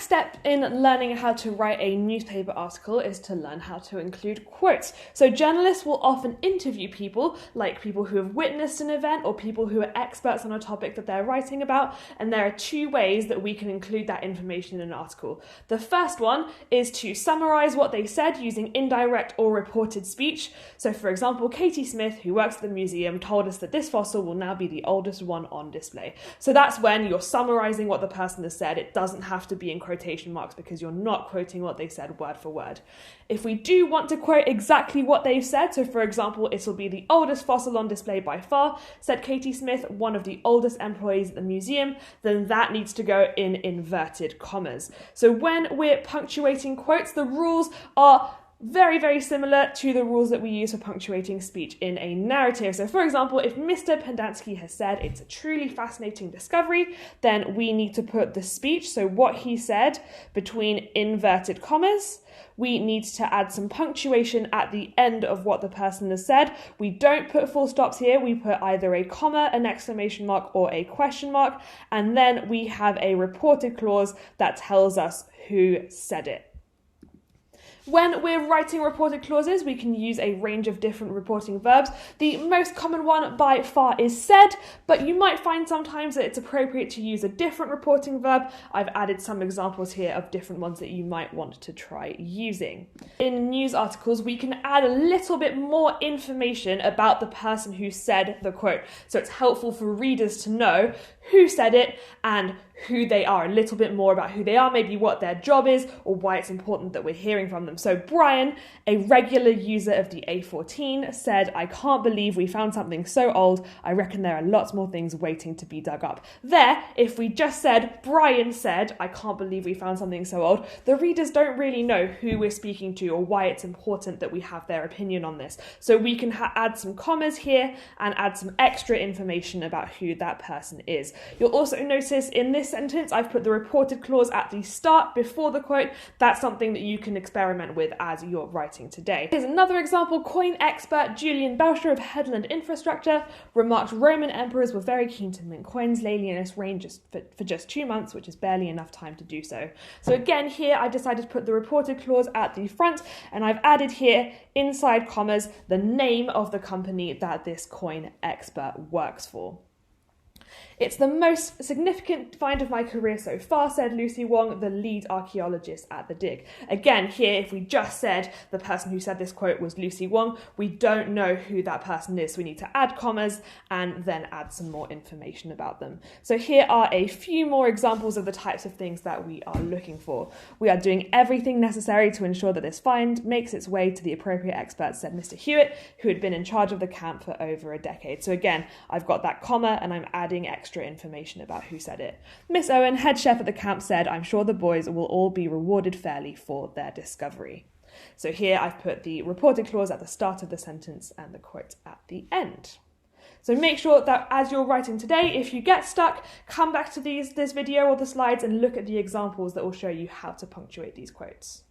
step in learning how to write a newspaper article is to learn how to include quotes. So journalists will often interview people, like people who have witnessed an event or people who are experts on a topic that they're writing about, and there are two ways that we can include that information in an article. The first one is to summarize what they said using indirect or reported speech. So for example, Katie Smith, who works at the museum, told us that this fossil will now be the oldest one on display. So that's when you're summarizing what the person has said. It doesn't have to be in quotation marks because you're not quoting what they said word for word. If we do want to quote exactly what they've said, so for example, it'll be the oldest fossil on display by far, said Katie Smith, one of the oldest employees at the museum, then that needs to go in inverted commas. So when we're punctuating quotes, the rules are very, very similar to the rules that we use for punctuating speech in a narrative. So for example, if Mr. Pendansky has said it's a truly fascinating discovery, then we need to put the speech, so what he said, between inverted commas. We need to add some punctuation at the end of what the person has said. We don't put full stops here. We put either a comma, an exclamation mark, or a question mark. And then we have a reported clause that tells us who said it. When we're writing reported clauses, we can use a range of different reporting verbs. The most common one by far is said, but you might find sometimes that it's appropriate to use a different reporting verb. I've added some examples here of different ones that you might want to try using. In news articles, we can add a little bit more information about the person who said the quote. So it's helpful for readers to know who said it and who they are, a little bit more about who they are, maybe what their job is or why it's important that we're hearing from them. So Brian, a regular user of the A14, said, "I can't believe we found something so old. I reckon there are lots more things waiting to be dug up." There, if we just said, Brian said, "I can't believe we found something so old," the readers don't really know who we're speaking to or why it's important that we have their opinion on this. So we can add some commas here and add some extra information about who that person is. You'll also notice in this sentence, I've put the reported clause at the start before the quote. That's something that you can experiment with as you're writing today. Here's another example. Coin expert Julian Belcher of Headland Infrastructure remarked Roman emperors were very keen to mint coins. Laelianus reigned for just 2 months, which is barely enough time to do so. So again, here I decided to put the reported clause at the front, and I've added here, inside commas, the name of the company that this coin expert works for. "It's the most significant find of my career so far," said Lucy Wong, the lead archaeologist at the dig. Again, here, if we just said the person who said this quote was Lucy Wong, we don't know who that person is. So we need to add commas and then add some more information about them. So here are a few more examples of the types of things that we are looking for. "We are doing everything necessary to ensure that this find makes its way to the appropriate experts," said Mr. Hewitt, who had been in charge of the camp for over a decade. So again, I've got that comma and I'm adding extra information about who said it. "Miss Owen, head chef at the camp, said, 'I'm sure the boys will all be rewarded fairly for their discovery.'" So here I've put the reported clause at the start of the sentence and the quote at the end. So make sure that as you're writing today, if you get stuck, come back to this video or the slides and look at the examples that will show you how to punctuate these quotes.